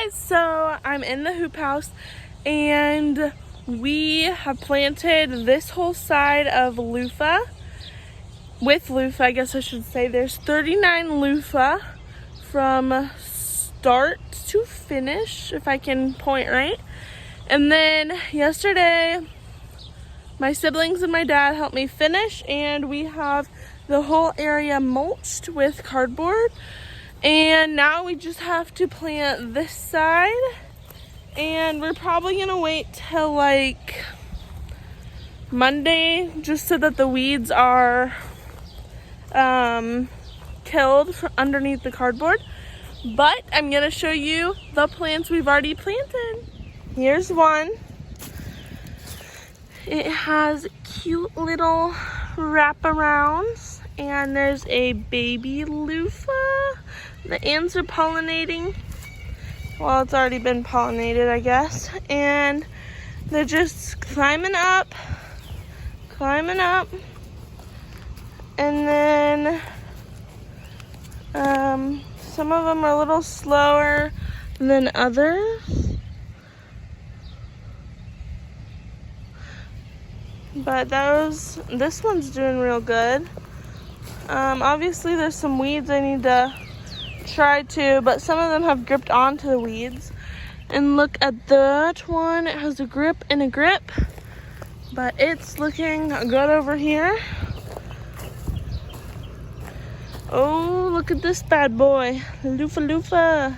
guys, so I'm in the hoop house and we have planted this whole side of loofah. With loofah, I guess I should say. There's 39 loofah from start to finish, if I can point right. And then yesterday, my siblings and my dad helped me finish, and we have the whole area mulched with cardboard. And now we just have to plant this side, and we're probably gonna wait till like Monday just so that the weeds are killed from underneath the cardboard. But I'm gonna show you the plants we've already planted. Here's one. It has cute little wraparounds, and there's a baby loofah. The ants are pollinating. Well, it's already been pollinated, I guess. And they're just climbing up. And then some of them are a little slower than others. But this one's doing real good. Obviously there's some weeds I need to try to, but some of them have gripped onto the weeds. And look at that one, it has a grip and a grip, but it's looking good over here. Oh, look at this bad boy, loofah.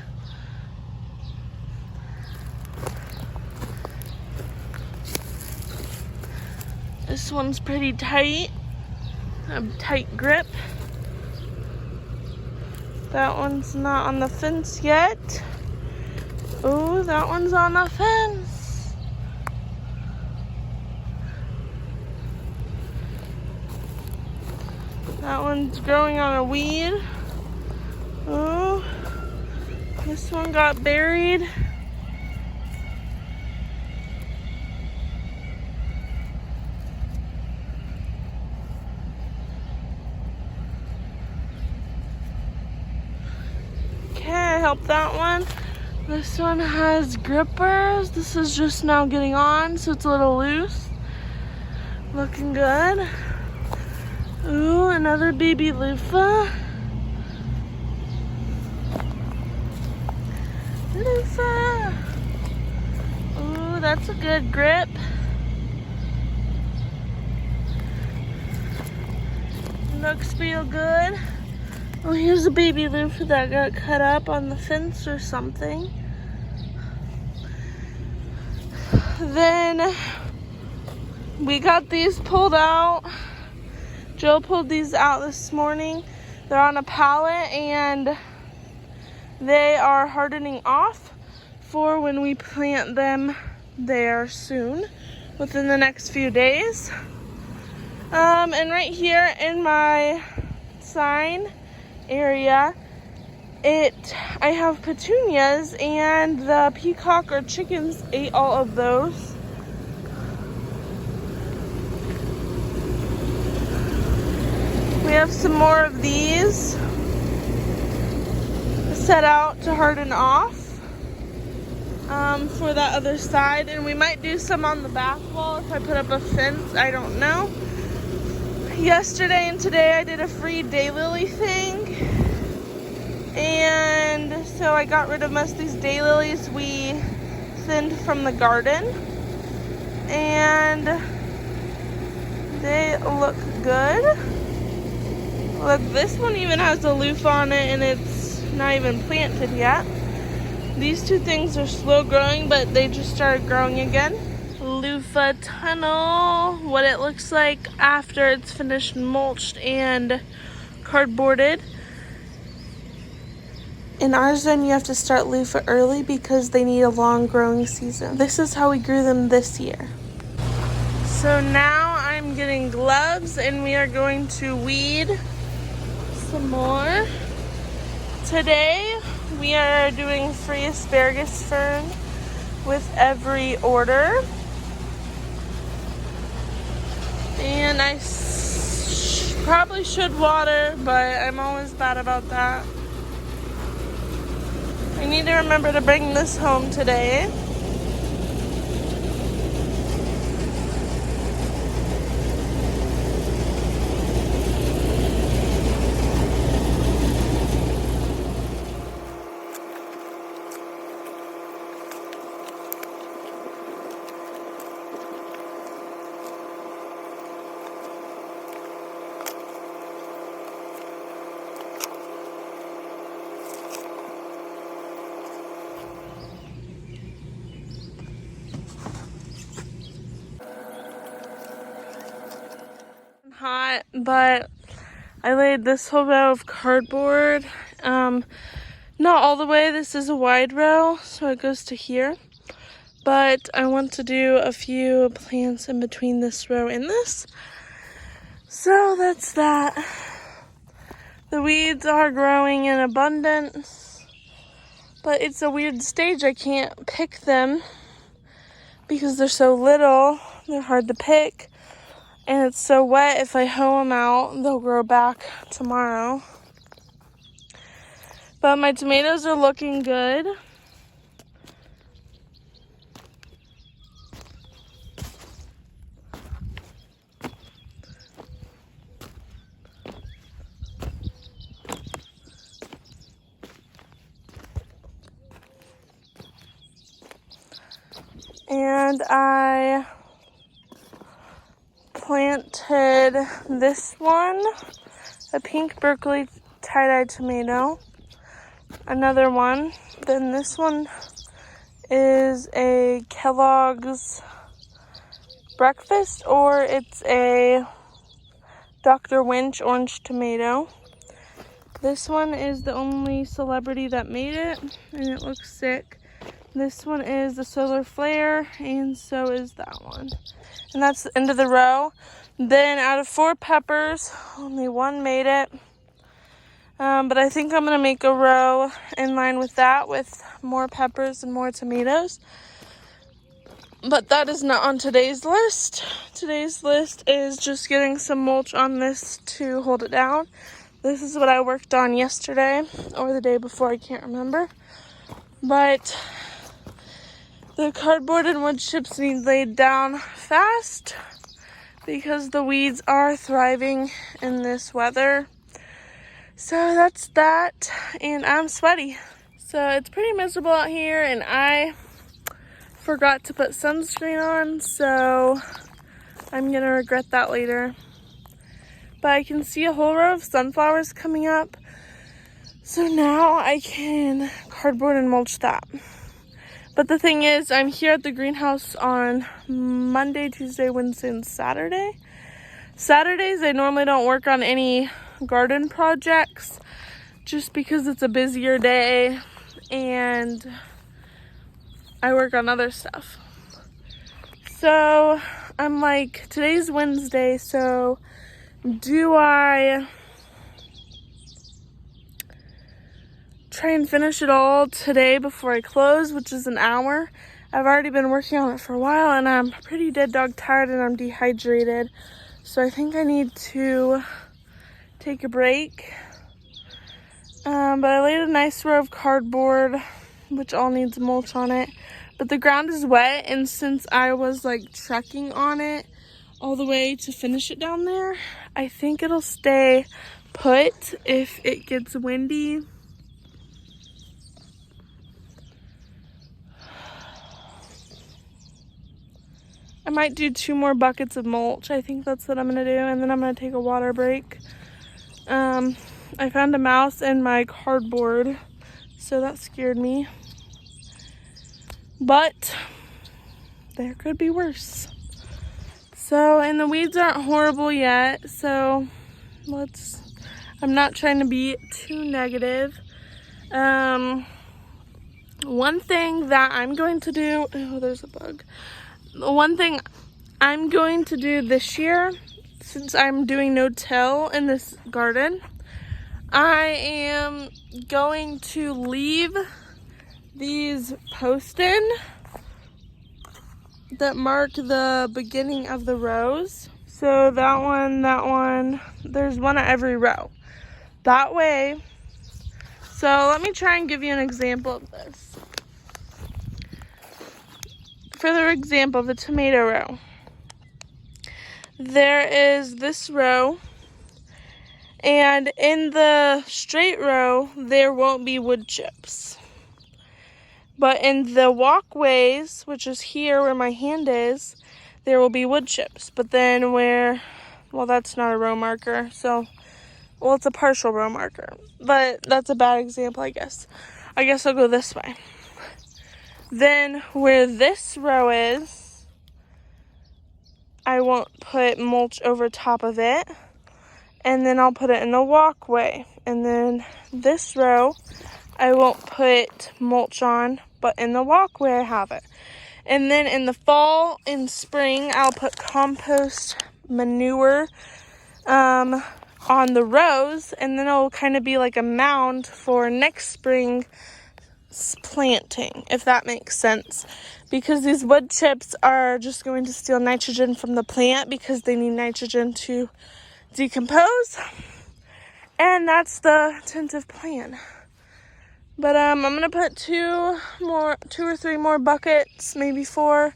This one's pretty tight, a tight grip. That one's not on the fence yet. Oh, that one's on the fence. That one's growing on a weed. Oh, this one got buried. Help that one. This one has grippers. This is just now getting on, so it's a little loose. Looking good. Ooh, another baby loofah. Ooh, that's a good grip. Looks real good. Oh, here's a baby loofah that got cut up on the fence or something. Then we got these pulled out. Joe pulled these out this morning. They're on a pallet and they are hardening off for when we plant them there soon, within the next few days. And right here in my sign area, I have petunias, and the peacock or chickens ate all of those. We have some more of these set out to harden off for that other side, and we might do some on the back wall if I put up a fence. I don't know. Yesterday and today I did a free daylily thing, and so I got rid of most of these daylilies we thinned from the garden, and they look good. Look, this one even has a loofah on it and it's not even planted yet. These two things are slow growing, but they just started growing again. Loofah tunnel, what it looks like after it's finished mulched and cardboarded. In our zone, you have to start loofah early because they need a long growing season. This is how we grew them this year. So now I'm getting gloves and we are going to weed some more. Today we are doing free asparagus fern with every order. And I probably should water, but I'm always bad about that. I need to remember to bring this home today. Hot, but I laid this whole row of cardboard. Not all the way, this is a wide row, so it goes to here. But I want to do a few plants in between this row and this. So that's that. The weeds are growing in abundance, but it's a weird stage. I can't pick them because they're so little. They're hard to pick. And it's so wet, if I hoe them out, they'll grow back tomorrow. But my tomatoes are looking good. And I planted this one, a pink Berkeley tie-dye tomato, another one, then this one is a Kellogg's breakfast, or it's a Dr. Winch orange tomato. This one is the only celebrity that made it, and it looks sick. This one is the solar flare, and so is that one. And that's the end of the row. Then out of 4 peppers, only one made it. But I think I'm gonna make a row in line with that with more peppers and more tomatoes. But that is not on today's list. Today's list is just getting some mulch on this to hold it down. This is what I worked on yesterday or the day before, I can't remember. But the cardboard and wood chips need laid down fast because the weeds are thriving in this weather. So that's that, and I'm sweaty. So it's pretty miserable out here, and I forgot to put sunscreen on, so I'm gonna regret that later. But I can see a whole row of sunflowers coming up, so now I can cardboard and mulch that. But the thing is, I'm here at the greenhouse on Monday, Tuesday, Wednesday, and Saturday. Saturdays, I normally don't work on any garden projects just because it's a busier day and I work on other stuff. So I'm like, today's Wednesday, so do I try and finish it all today before I close, which is an hour? I've already been working on it for a while, and I'm pretty dead dog tired and I'm dehydrated. So I think I need to take a break. But I laid a nice row of cardboard, which all needs mulch on it. But the ground is wet, and since I was like trekking on it all the way to finish it down there, I think it'll stay put if it gets windy. I might do 2 more buckets of mulch. I think that's what I'm gonna do, and then I'm gonna take a water break. I found a mouse in my cardboard, so that scared me. But there could be worse. So, and the weeds aren't horrible yet, so I'm not trying to be too negative. One thing that I'm going to do, oh, there's a bug. One thing I'm going to do this year, since I'm doing no-till in this garden, I am going to leave these posts in that mark the beginning of the rows. So that one, there's one at every row. That way, So let me try and give you an example of this. For the example, the tomato row. There is this row, and in the straight row, there won't be wood chips. But in the walkways, which is here where my hand is, there will be wood chips. But then well, that's not a row marker, so, well, it's a partial row marker. But that's a bad example, I guess. I guess I'll go this way. Then where this row is, I won't put mulch over top of it. And then I'll put it in the walkway. And then this row, I won't put mulch on, but in the walkway I have it. And then in the fall and spring, I'll put compost manure on the rows. And then it'll kind of be like a mound for next spring planting, if that makes sense, because these wood chips are just going to steal nitrogen from the plant because they need nitrogen to decompose, and that's the tentative plan. But I'm gonna put two or three more buckets, maybe 4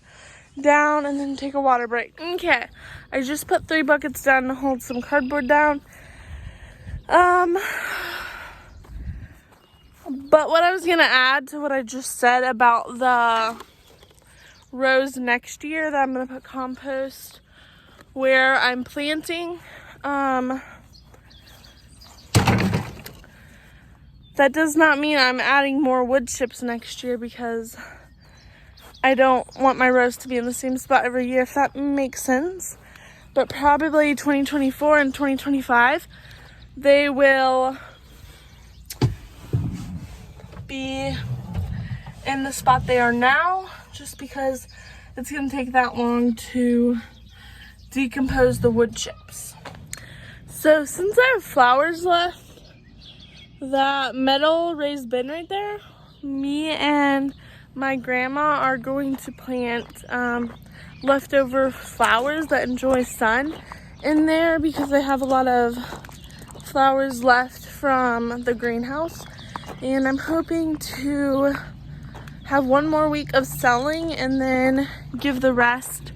down, and then take a water break. Okay, I just put 3 buckets down to hold some cardboard down. But what I was going to add to what I just said about the rows next year that I'm going to put compost where I'm planting, that does not mean I'm adding more wood chips next year, because I don't want my rows to be in the same spot every year, if that makes sense. But probably 2024 and 2025, they will be in the spot they are now, just because it's going to take that long to decompose the wood chips. So since I have flowers left, that metal raised bin right there, me and my grandma are going to plant leftover flowers that enjoy sun in there, because I have a lot of flowers left from the greenhouse. And I'm hoping to have 1 more week of selling and then give the rest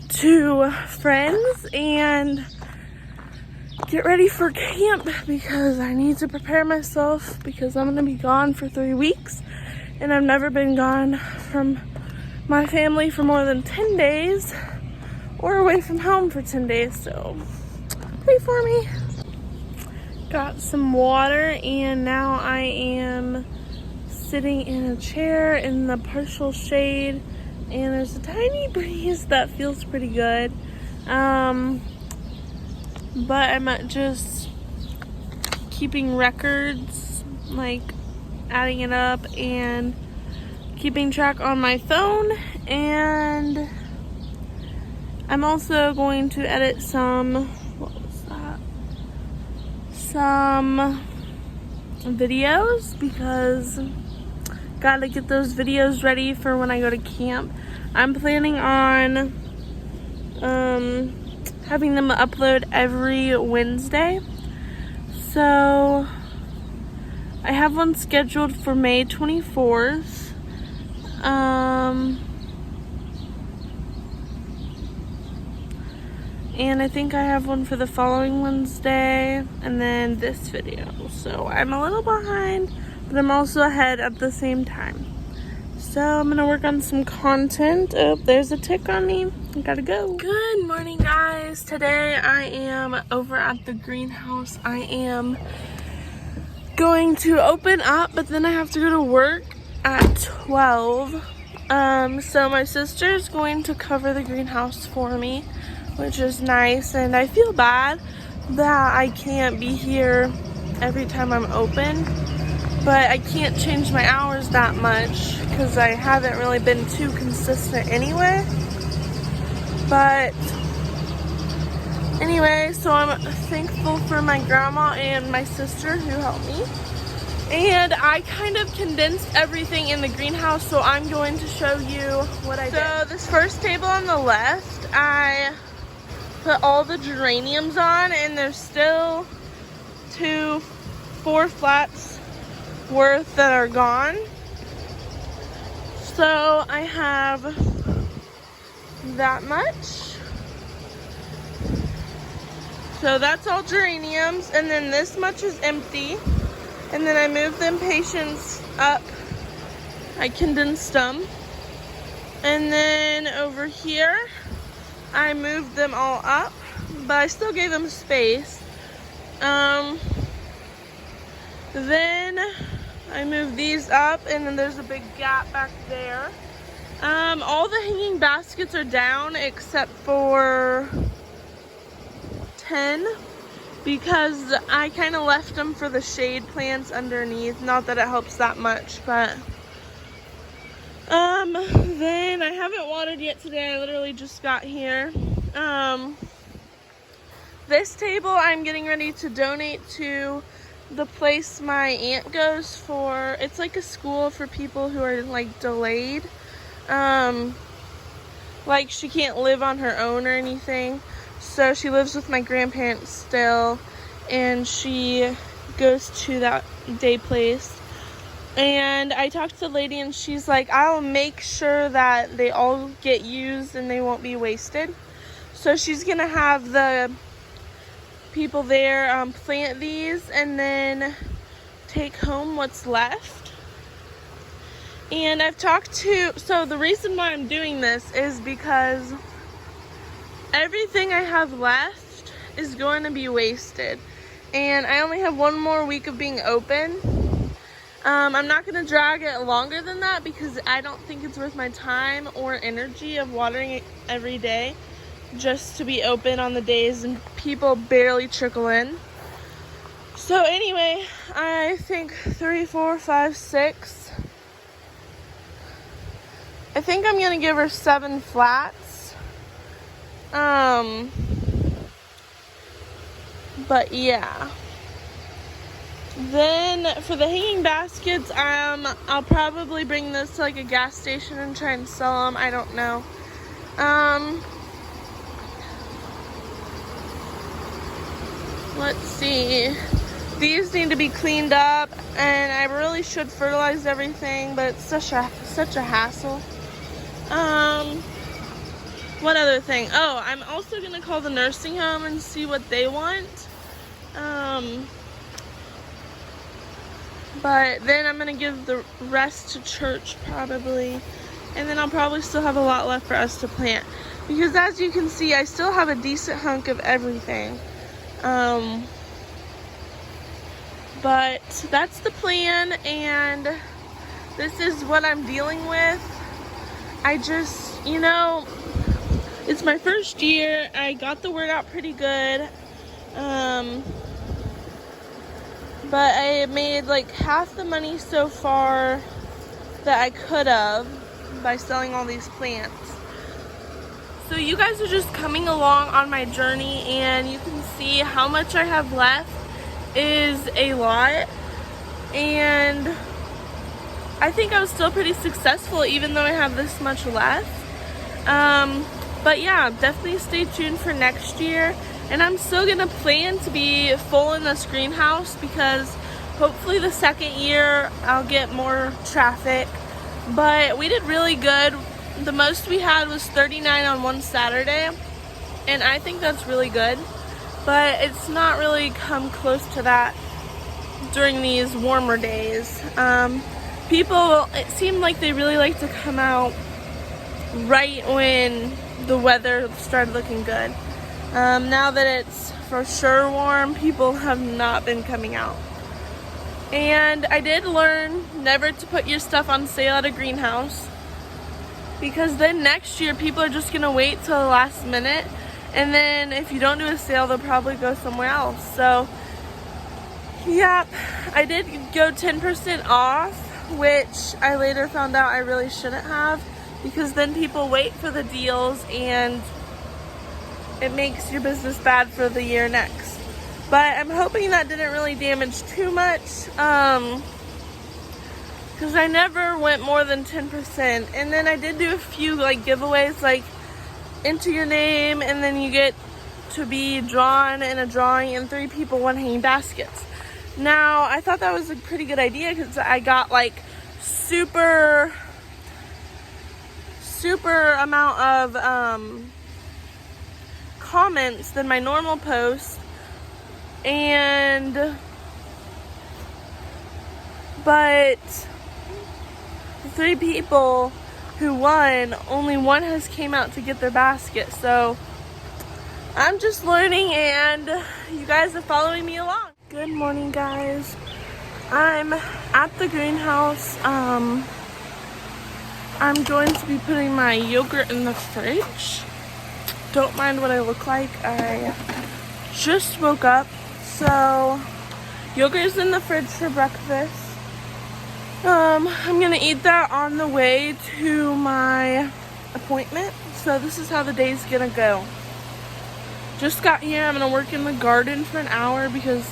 to friends and get ready for camp, because I need to prepare myself, because I'm going to be gone for 3 weeks. And I've never been gone from my family for more than 10 days or away from home for 10 days. So pray for me. Got some water, and now I am sitting in a chair in the partial shade, and there's a tiny breeze that feels pretty good. But I'm just keeping records, like adding it up and keeping track on my phone, and I'm also going to edit some videos, because gotta get those videos ready for when I go to camp. I'm planning on having them upload every Wednesday. So I have one scheduled for May 24th. And I think I have one for the following Wednesday, and then this video. So I'm a little behind, but I'm also ahead at the same time. So I'm gonna work on some content. Oh, there's a tick on me. I gotta go. Good morning, guys. Today I am over at the greenhouse. I am going to open up, but then I have to go to work at 12. So my sister's going to cover the greenhouse for me, which is nice, and I feel bad that I can't be here every time I'm open, but I can't change my hours that much because I haven't really been too consistent anyway. But anyway, so I'm thankful for my grandma and my sister who helped me. And I kind of condensed everything in the greenhouse, so I'm going to show you what I did. So this first table on the left, I put all the geraniums on, and there's still 4 flats worth that are gone. So I have that much. So that's all geraniums, and then this much is empty. And then I moved the impatiens up. I condensed them. And then over here, I moved them all up, but I still gave them space. Then I moved these up, and then there's a big gap back there. All the hanging baskets are down except for 10, because I kind of left them for the shade plants underneath. Not that it helps that much, but then I haven't watered yet today. I literally just got here. This table I'm getting ready to donate to the place my aunt goes for. It's like a school for people who are like delayed. Like she can't live on her own or anything. So she lives with my grandparents still, and she goes to that day place. And I talked to the lady, and she's like, I'll make sure that they all get used and they won't be wasted. So she's gonna have the people there plant these and then take home what's left. And I've talked to, so the reason why I'm doing this is because everything I have left is going to be wasted. And I only have one more week of being open. I'm not going to drag it longer than that because I don't think it's worth my time or energy of watering it every day just to be open on the days and people barely trickle in. So anyway, I think 3, 4, 5, 6. I think I'm going to give her 7 flats. But yeah. Then for the hanging baskets, I'll probably bring this to like a gas station and try and sell them. I don't know. Let's see. These need to be cleaned up, and I really should fertilize everything, but it's such a hassle. What other thing? Oh, I'm also gonna call the nursing home and see what they want. But then I'm gonna give the rest to church probably, and then I'll probably still have a lot left for us to plant, because as you can see, I still have a decent hunk of everything. But that's the plan, and this is what I'm dealing with. I just, you know, it's my first year. I got the word out pretty good. But I made like half the money so far that I could have by selling all these plants. So you guys are just coming along on my journey, and you can see how much I have left is a lot. And I think I was still pretty successful even though I have this much left. But yeah, definitely stay tuned for next year. And I'm still gonna plan to be full in this greenhouse because hopefully the second year I'll get more traffic. But we did really good. The most we had was 39 on one Saturday, and I think that's really good. But it's not really come close to that during these warmer days. People, it seemed like they really like to come out right when the weather started looking good. Now that it's for sure warm, people have not been coming out. And I did learn never to put your stuff on sale at a greenhouse, because then next year people are just gonna wait till the last minute, and then if you don't do a sale, they'll probably go somewhere else. So yeah, I did go 10% off, which I later found out I really shouldn't have, because then people wait for the deals and it makes your business bad for the year next. But I'm hoping that didn't really damage too much, because I never went more than 10%. And then I did do a few like giveaways, like enter your name and then you get to be drawn in a drawing, and 3 people won hanging baskets. Now, I thought that was a pretty good idea because I got like super amount of comments than my normal post, but the 3 people who won, only one has came out to get their basket. So I'm just learning and you guys are following me along. Good morning, guys. I'm at the greenhouse. I'm going to be putting my yogurt in the fridge. Don't mind what I look like. I just woke up. So yogurt is in the fridge for breakfast. I'm gonna eat that on the way to my appointment. So this is how the day's gonna go. Just got here. I'm gonna work in the garden for an hour because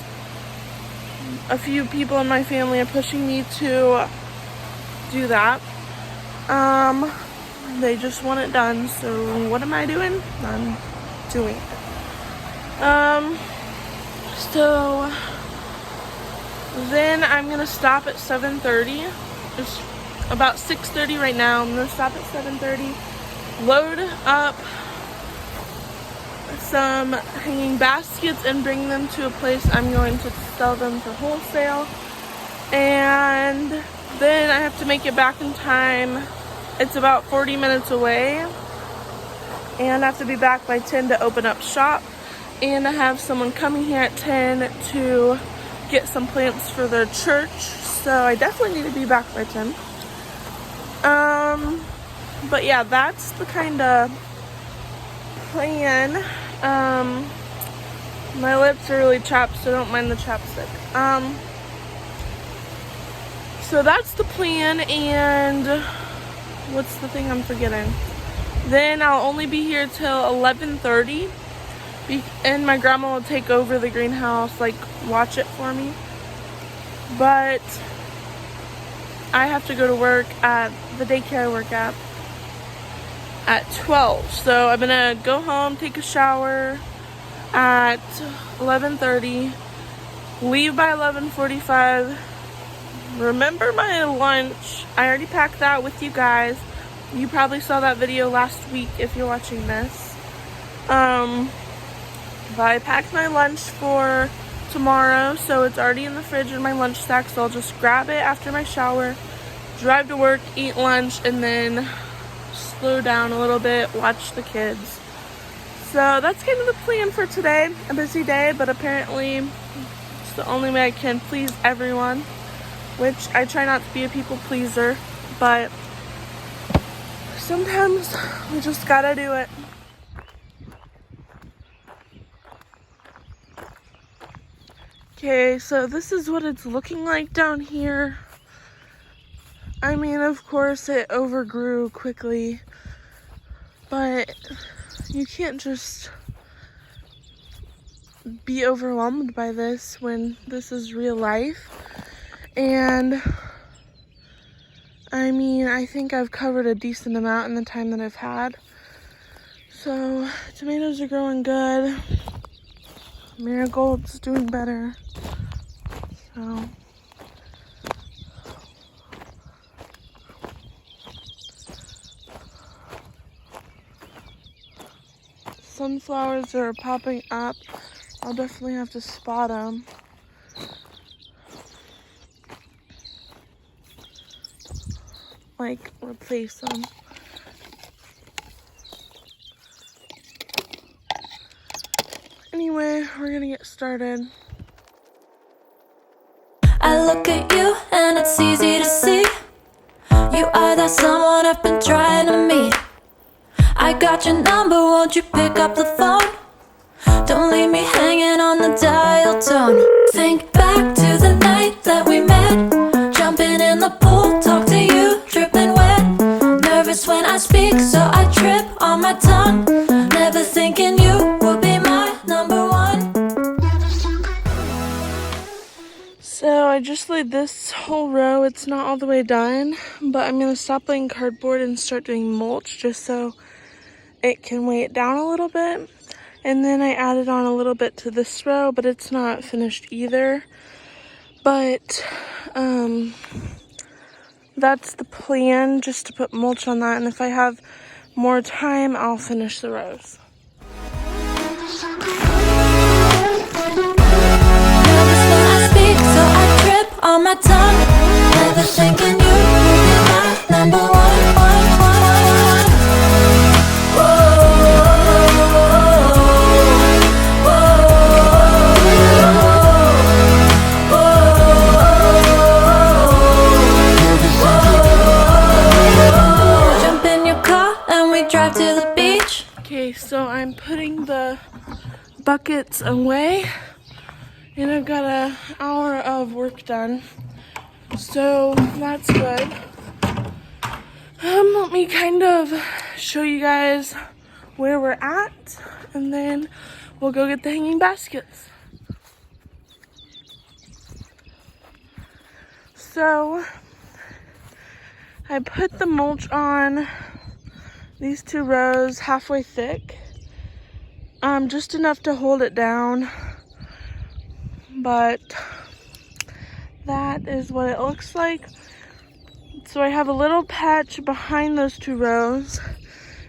a few people in my family are pushing me to do that. They just want it done, so what am I doing? I'm doing it. So then I'm gonna stop at 7:30. It's about 6:30 right now. I'm gonna stop at 7:30, load up some hanging baskets and bring them to a place I'm going to sell them for wholesale. And then I have to make it back in time. It's about 40 minutes away. And I have to be back by 10 to open up shop. And I have someone coming here at 10 to get some plants for their church. So I definitely need to be back by 10. But yeah, that's the kind of plan. My lips are really chapped, so don't mind the chapstick. So that's the plan, and what's the thing I'm forgetting? Then I'll only be here till 11:30, and my grandma will take over the greenhouse, like watch it for me. But I have to go to work at the daycare I work at 12. So I'm gonna go home, take a shower at 11:30, leave by 11:45. Remember my lunch. I already packed that with you guys. You probably saw that video last week if you're watching this. But I packed my lunch for tomorrow, so it's already in the fridge in my lunch sack, so I'll just grab it after my shower, drive to work, eat lunch, and then slow down a little bit, watch the kids. So that's kind of the plan for today. A busy day, but apparently it's the only way I can please everyone, which I try not to be a people pleaser, but sometimes we just gotta do it. Okay, so this is what it's looking like down here. I mean, of course it overgrew quickly, but you can't just be overwhelmed by this when this is real life. And I mean, I think I've covered a decent amount in the time that I've had. So tomatoes are growing good. Marigold's doing better. So sunflowers are popping up. I'll definitely have to spot them. Like, replace them. Anyway, we're gonna get started. I look at you and it's easy to see. You are that someone I've been trying to meet. I got your number, won't you pick up the phone? Don't leave me hanging on the dial tone. Think back to the night that we met, jumping in the pool, talk to you, dripping wet. Nervous when I speak, so I trip on my tongue. Never thinking you would be my number one. So I just laid this whole row. It's not all the way done, but I'm gonna stop laying cardboard and start doing mulch just so it can weigh it down a little bit. And then I added on a little bit to this row, but it's not finished either. But that's the plan, just to put mulch on that, and if I have more time, I'll finish the rows. Nervous when I speak, so I trip on my tongue. Never thinking you would be my number one. Jump in your car and we drive to the beach. Okay, so I'm putting the buckets away, and I've got an hour of work done, so that's good. Let me kind of show you guys where we're at, and then we'll go get the hanging baskets. So I put the mulch on these 2 rows halfway thick, just enough to hold it down, but that is what it looks like. So I have a little patch behind those 2 rows,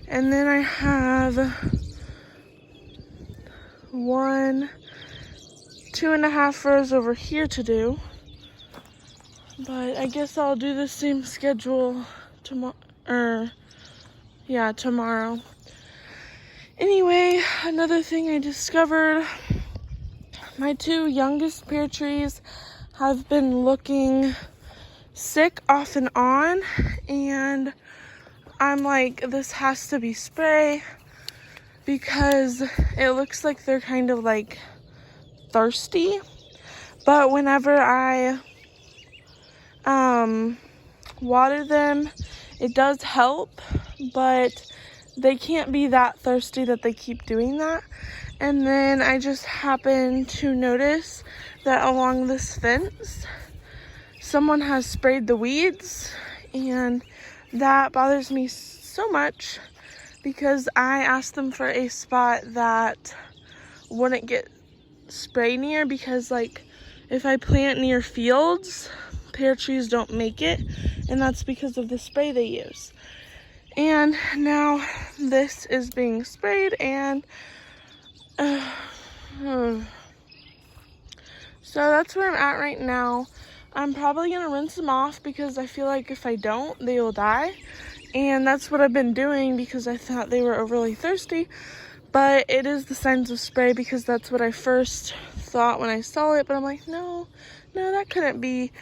and then I have 2.5 rows over here to do. But I guess I'll do the same schedule tomorrow. Anyway, another thing I discovered, my 2 youngest pear trees have been looking sick off and on, and I'm like, this has to be spray, because it looks like they're kind of like thirsty. But whenever I water them, it does help, but they can't be that thirsty that they keep doing that. And then I just happened to notice that along this fence, someone has sprayed the weeds, and that bothers me so much because I asked them for a spot that wouldn't get spray near, because like if I plant near fields, pear trees don't make it, and that's because of the spray they use. And now this is being sprayed, and so that's where I'm at right now. I'm probably gonna rinse them off because I feel like if I don't, they will die, and that's what I've been doing because I thought they were overly thirsty. But it is the signs of spray, because that's what I first thought when I saw it, but I'm like, no, that couldn't be.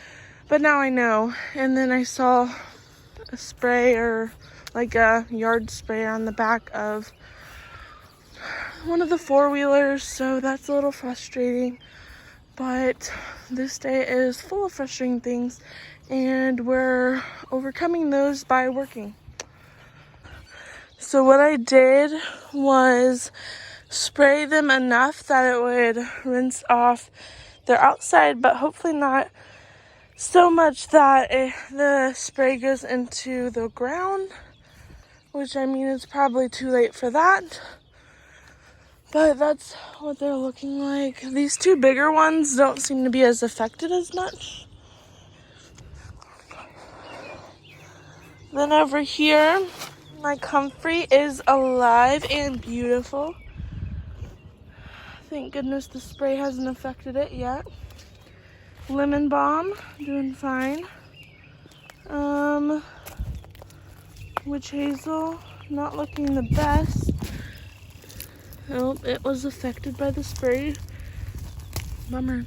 But now I know. And then I saw a spray, or like a yard spray, on the back of one of the 4-wheelers, so that's a little frustrating. But this day is full of frustrating things, and we're overcoming those by working. So what I did was spray them enough that it would rinse off their outside, but hopefully not so much that the spray goes into the ground, which I mean it's probably too late for that. But that's what they're looking like. These 2 bigger ones don't seem to be as affected as much. Then over here, my comfrey is alive and beautiful. Thank goodness the spray hasn't affected it yet. Lemon balm, doing fine. Witch hazel, not looking the best. Oh, it was affected by the spray. Bummer.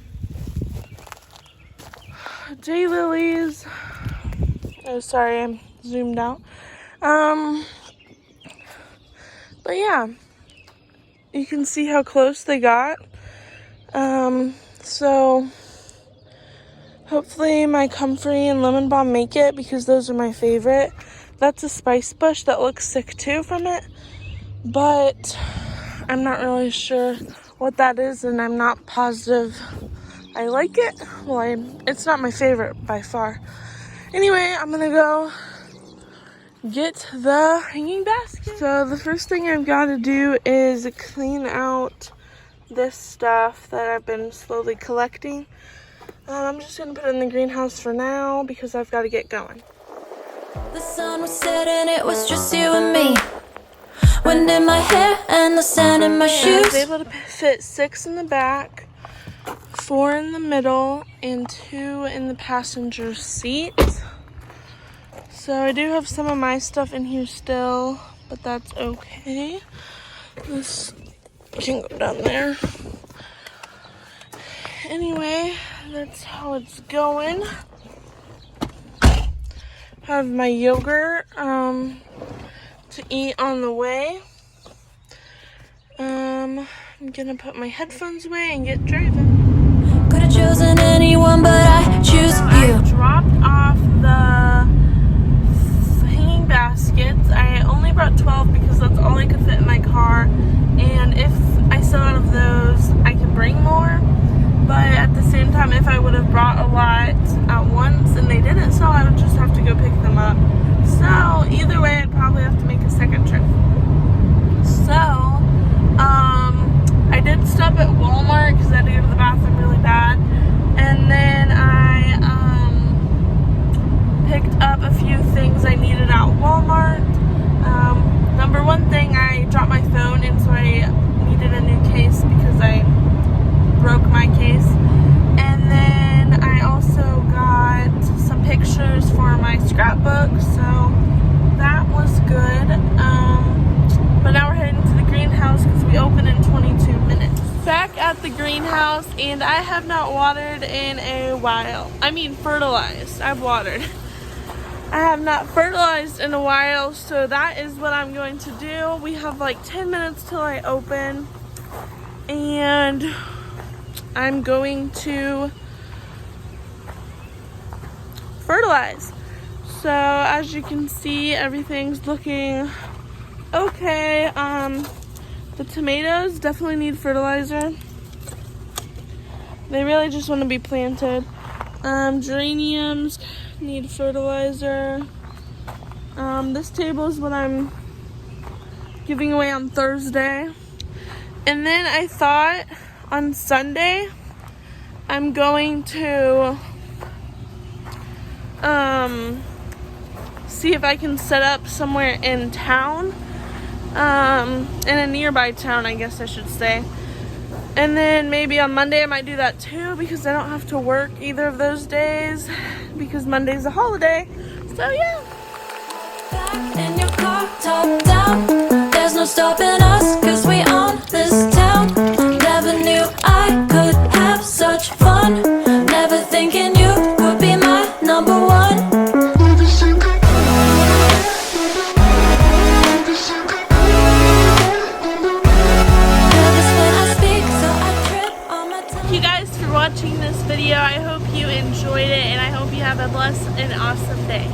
Daylilies. Oh, sorry, I'm zoomed out. But yeah, you can see how close they got. So hopefully my comfrey and lemon balm make it, because those are my favorite. That's a spice bush that looks sick too from it, but I'm not really sure what that is, and I'm not positive I like it. Well, it's not my favorite by far. Anyway, I'm gonna go get the hanging basket. So the first thing I've got to do is clean out this stuff that I've been slowly collecting. I'm just gonna put it in the greenhouse for now because I've got to get going. The sun was setting, it was just you and me. Wind in my hair and the sand in my I shoes. was able to fit 6 in the back, 4 in the middle, and 2 in the passenger seat. So I do have some of my stuff in here still, but that's okay. This can go down there. Anyway, that's how it's going. Have my yogurt to eat on the way. I'm gonna put my headphones away and get driving. Could have chosen anyone, but I choose you. I dropped off the hanging baskets. I only brought 12 because that's all I could fit in my car. And if I sell out of those, I could bring more. But at the same time, if I would have brought a lot at once and they didn't sell, I would just have to go pick them up. So either way, I'd probably have to make a second trip. So I did stop at Walmart because I had to go to the bathroom really bad. And then I picked up a few things I needed at Walmart. Number one thing, I dropped my phone, and so I needed a new case because I broke my case. And then I also got some pictures for my scrapbook, so that was good. But now we're heading to the greenhouse because we open in 22 minutes. Back at the greenhouse, and I have not watered in a while. I mean fertilized. I've watered. I have not fertilized in a while, so that is what I'm going to do. We have like 10 minutes till I open, and I'm going to fertilize. So as you can see, everything's looking okay. The tomatoes definitely need fertilizer. They really just want to be planted. Geraniums need fertilizer. This table is what I'm giving away on Thursday. And then I thought on Sunday I'm going to see if I can set up somewhere in town, in a nearby town, I guess I should say. And then maybe on Monday I might do that too, because I don't have to work either of those days because Monday's a holiday. So yeah. Back in your car, top down. There's no stopping us, 'cause we own this town. Never knew I could have such fun. Never thinking you would be my number one. Thank you guys for watching this video. I hope you enjoyed it, and I hope you have a blessed and awesome day.